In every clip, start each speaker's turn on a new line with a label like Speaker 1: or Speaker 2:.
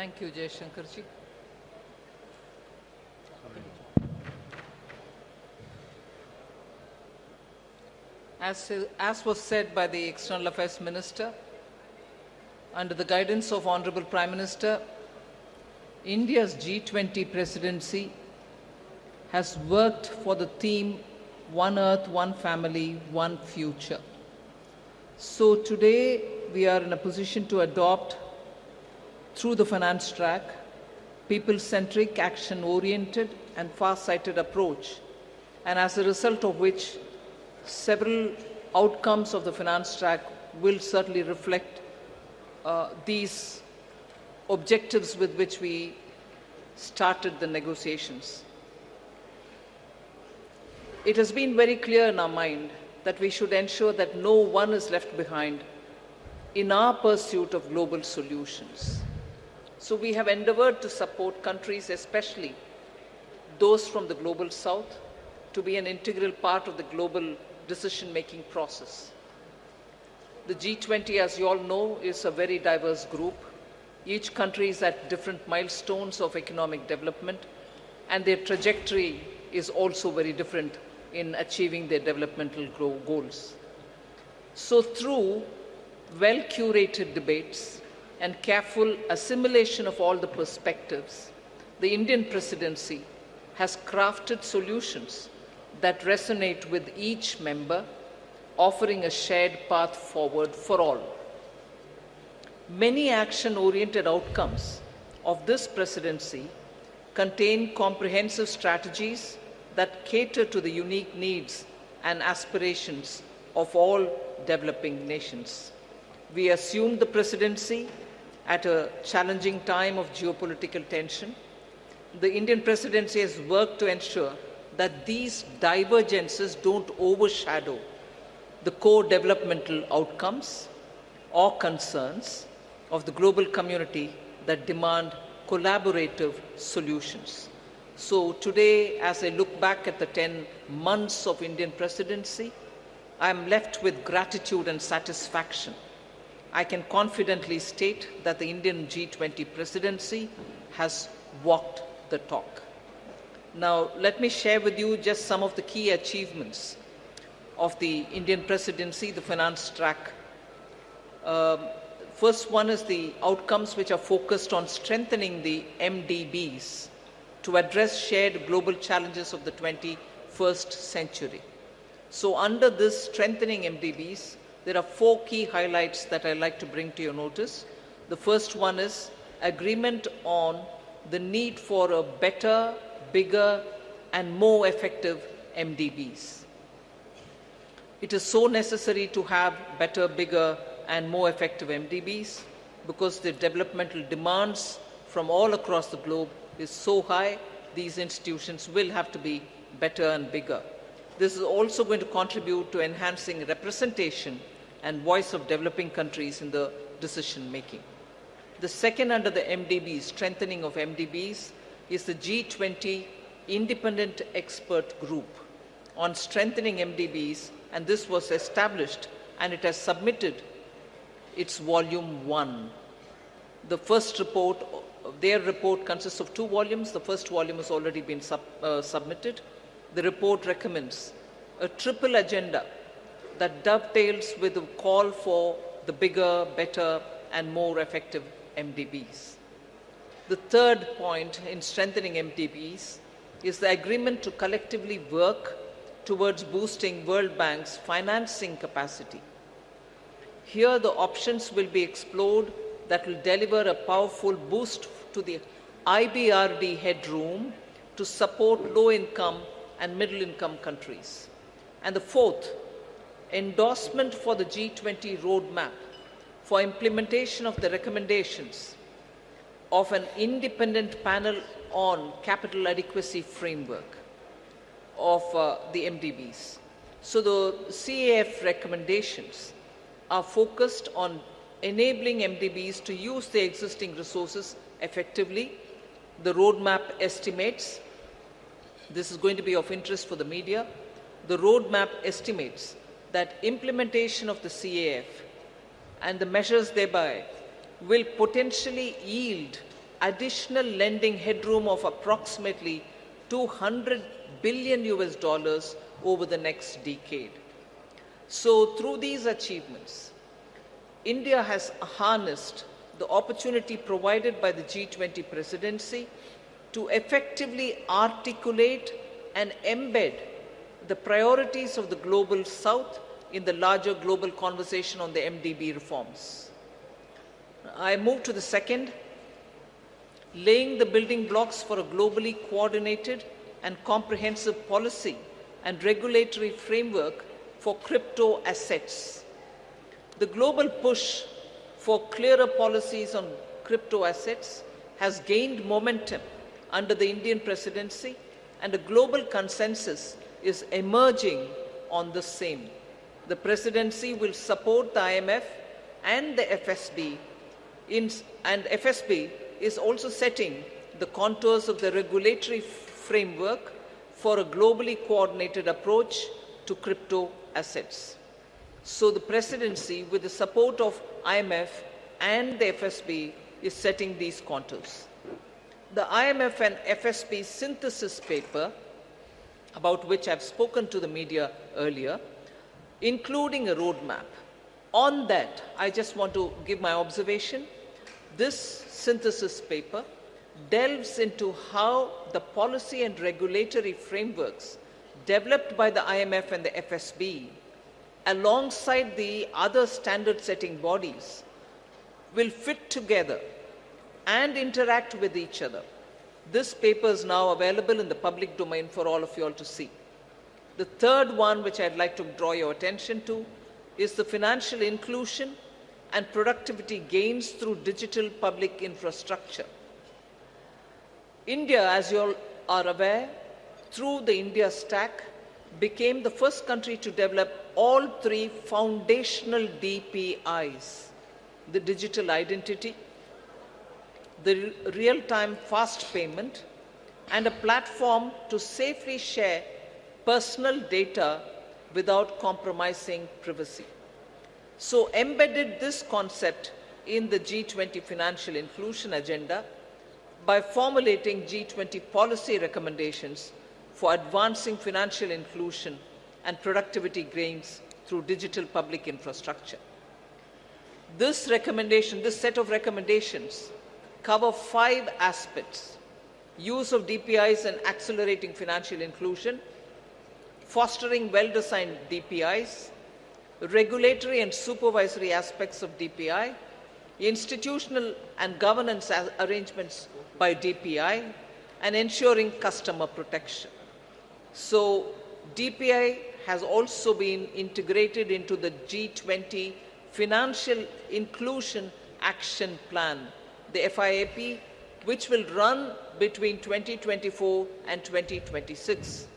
Speaker 1: Thank you, Jaishankarji. As was said by the External Affairs Minister, under the guidance of Honorable Prime Minister, India's G20 presidency has worked for the theme One Earth, One Family, One Future. So today we are in a position to adopt, through the finance track, people-centric, action-oriented and far-sighted approach, and as a result of which several outcomes of the finance track will certainly reflect these objectives with which we started the negotiations. It has been very clear in our mind that we should ensure that no one is left behind in our pursuit of global solutions. So we have endeavored to support countries, especially those from the global south, to be an integral part of the global decision-making process. The G20, as you all know, is a very diverse group. Each country is at different milestones of economic development, and their trajectory is also very different in achieving their developmental goals. So through well-curated debates and careful assimilation of all the perspectives, the Indian presidency has crafted solutions that resonate with each member, offering a shared path forward for all. Many action-oriented outcomes of this presidency contain comprehensive strategies that cater to the unique needs and aspirations of all developing nations. We assumed the presidency at a challenging time of geopolitical tension. The Indian presidency has worked to ensure that these divergences don't overshadow the core developmental outcomes or concerns of the global community that demand collaborative solutions. So today, as I look back at the 10 months of Indian presidency, I am left with gratitude and satisfaction. I can confidently state that the Indian G20 presidency has walked the talk. Now, let me share with you just some of the key achievements of the Indian presidency, the finance track. First one is the outcomes which are focused on strengthening the MDBs to address shared global challenges of the 21st century. So under this strengthening MDBs, there are 4 key highlights that I'd like to bring to your notice. The first one is agreement on the need for a better, bigger, and more effective MDBs. It is so necessary to have better, bigger, and more effective MDBs because the developmental demands from all across the globe is so high, these institutions will have to be better and bigger. This is also going to contribute to enhancing representation and voice of developing countries in the decision making. The second under the MDBs, strengthening of MDBs, is the G20 Independent Expert Group on strengthening MDBs, and this was established and it has submitted its volume 1. The first report, their report consists of 2 volumes. The first volume has already been submitted. The report recommends a triple agenda that dovetails with the call for the bigger, better, and more effective MDBs. The third point in strengthening MDBs is the agreement to collectively work towards boosting World Bank's financing capacity. Here, the options will be explored that will deliver a powerful boost to the IBRD headroom to support low-income and middle-income countries. And the fourth, endorsement for the G20 roadmap for implementation of the recommendations of an independent panel on capital adequacy framework of the MDBs. So the CAF recommendations are focused on enabling MDBs to use their existing resources effectively. The roadmap estimates, this is going to be of interest for the media, the roadmap estimates that implementation of the CAF and the measures thereby will potentially yield additional lending headroom of approximately $200 billion over the next decade. So through these achievements, India has harnessed the opportunity provided by the G20 presidency to effectively articulate and embed the priorities of the Global South in the larger global conversation on the MDB reforms. I move to the second, laying the building blocks for a globally coordinated and comprehensive policy and regulatory framework for crypto assets. The global push for clearer policies on crypto assets has gained momentum under the Indian presidency, and a global consensus is emerging on the same. The presidency will support the IMF and the FSB, and FSB is also setting the contours of the regulatory framework for a globally coordinated approach to crypto assets. So the presidency, with the support of IMF and the FSB, is setting these contours. The IMF and FSB Synthesis Paper, about which I've spoken to the media earlier, including a roadmap. On that, I just want to give my observation. This synthesis paper delves into how the policy and regulatory frameworks developed by the IMF and the FSB, alongside the other standard-setting bodies, will fit together and interact with each other. This paper is now available in the public domain for all of you all to see. The third one, which I'd like to draw your attention to, is the financial inclusion and productivity gains through digital public infrastructure. India, as you all are aware, through the India Stack, became the first country to develop all three foundational DPIs: the digital identity, the real-time fast payment, and a platform to safely share personal data without compromising privacy. So embedded this concept in the G20 financial inclusion agenda by formulating G20 policy recommendations for advancing financial inclusion and productivity gains through digital public infrastructure. This set of recommendations cover 5 aspects: use of DPIs and accelerating financial inclusion, fostering well-designed DPIs, regulatory and supervisory aspects of DPI, institutional and governance arrangements by DPI, and ensuring customer protection. So DPI has also been integrated into the G20 Financial Inclusion Action Plan, the FIAP, which will run between 2024 and 2026.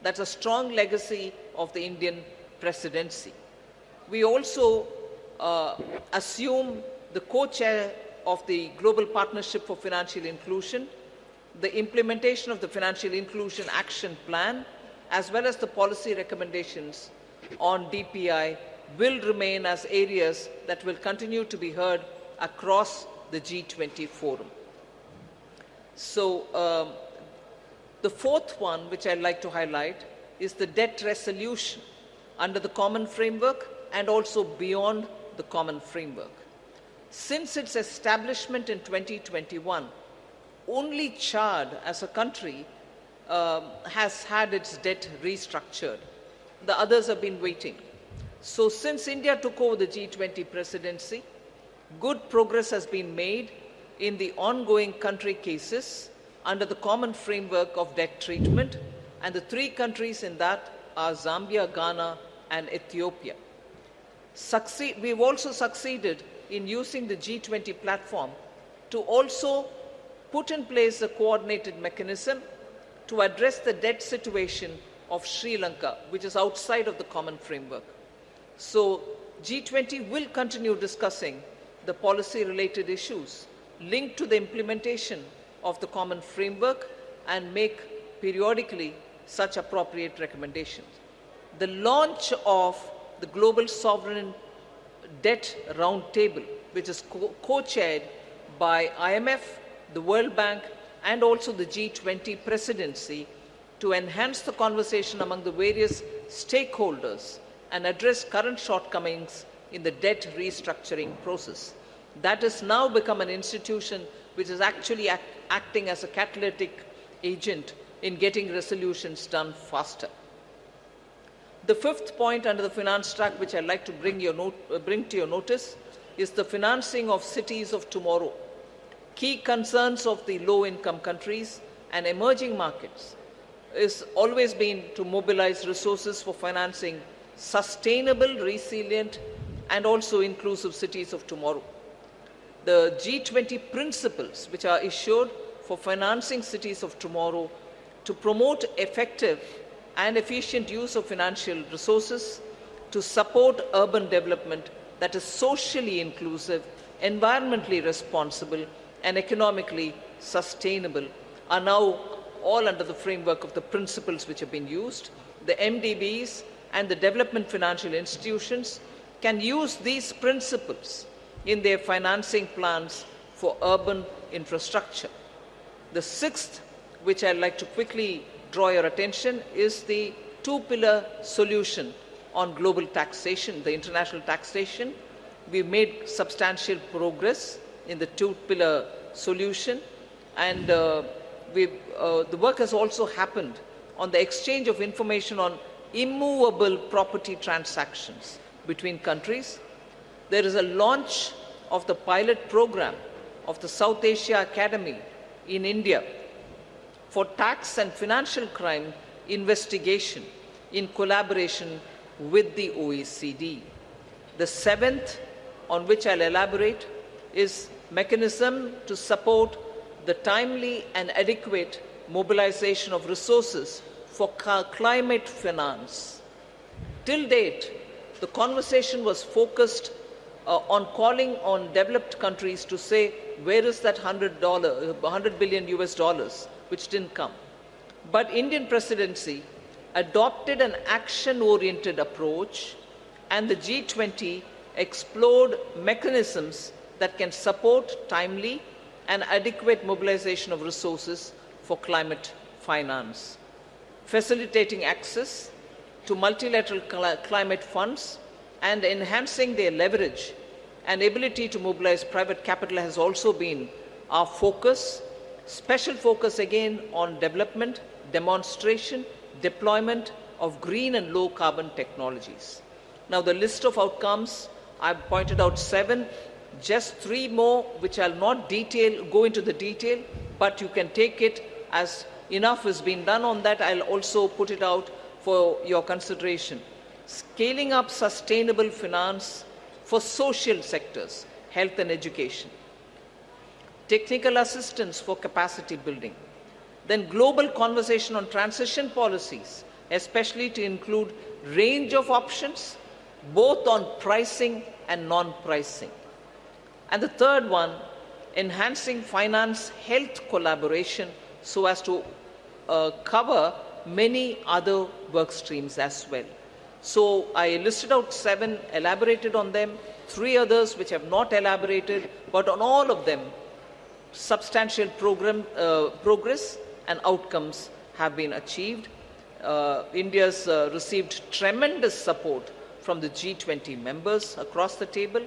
Speaker 1: That's a strong legacy of the Indian presidency. We also assume the co-chair of the Global Partnership for Financial Inclusion. The implementation of the Financial Inclusion Action Plan, as well as the policy recommendations on DPI, will remain as areas that will continue to be heard across the G20 forum. So the fourth one, which I'd like to highlight, is the debt resolution under the common framework and also beyond the common framework. Since its establishment in 2021, only Chad as a country has had its debt restructured. The others have been waiting. So since India took over the G20 presidency, good progress has been made in the ongoing country cases under the common framework of debt treatment, and the 3 countries in that are Zambia, Ghana, and Ethiopia. We've also succeeded in using the G20 platform to also put in place a coordinated mechanism to address the debt situation of Sri Lanka, which is outside of the common framework. So G20 will continue discussing the policy-related issues linked to the implementation of the common framework and make periodically such appropriate recommendations. The launch of the Global Sovereign Debt Roundtable, which is co-chaired by IMF the World Bank, and also the G20 Presidency to enhance the conversation among the various stakeholders and address current shortcomings in the debt restructuring process. That has now become an institution which is actually acting as a catalytic agent in getting resolutions done faster. The fifth point under the finance track, which I'd like to bring to your notice, is the financing of cities of tomorrow. Key concerns of the low-income countries and emerging markets is always been to mobilize resources for financing sustainable, resilient, and also inclusive cities of tomorrow. The G20 principles, which are issued for financing cities of tomorrow to promote effective and efficient use of financial resources, to support urban development that is socially inclusive, environmentally responsible, and economically sustainable, are now all under the framework of the principles which have been used. The MDBs and the development financial institutions can use these principles in their financing plans for urban infrastructure. The sixth, which I'd like to quickly draw your attention, is the two-pillar solution on global taxation, the international taxation. We've made substantial progress in the two-pillar solution, and the work has also happened on the exchange of information on immovable property transactions between countries. There is a launch of the pilot program of the South Asia Academy in India for tax and financial crime investigation in collaboration with the OECD. The seventh, on which I'll elaborate, is mechanism to support the timely and adequate mobilization of resources for climate finance. Till date, the conversation was focused on calling on developed countries to say, where is that $100 billion US dollars, which didn't come. But Indian presidency adopted an action-oriented approach, and the G20 explored mechanisms that can support timely and adequate mobilization of resources for climate finance, facilitating access to multilateral climate funds and enhancing their leverage and ability to mobilize private capital has also been our focus. Special focus again on development, demonstration, deployment of green and low carbon technologies. Now the list of outcomes, I've pointed out 7, just 3 more which I'll not go into the detail, but you can take it as enough has been done on that. I'll also put it out for your consideration. Scaling up sustainable finance for social sectors, health and education. Technical assistance for capacity building. Then global conversation on transition policies, especially to include range of options, both on pricing and non-pricing. And the third one, enhancing finance health collaboration so as to cover many other work streams as well. So I listed out 7, elaborated on them, 3 others which have not elaborated, but on all of them, substantial progress and outcomes have been achieved. India's received tremendous support from the G20 members across the table.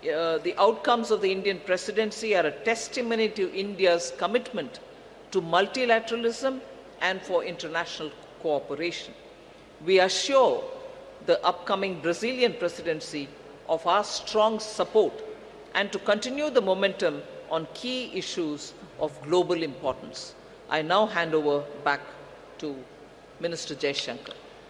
Speaker 1: The outcomes of the Indian presidency are a testimony to India's commitment to multilateralism and for international cooperation. We assure the upcoming Brazilian presidency of our strong support and to continue the momentum on key issues of global importance. I now hand over back to Minister Jaishankar.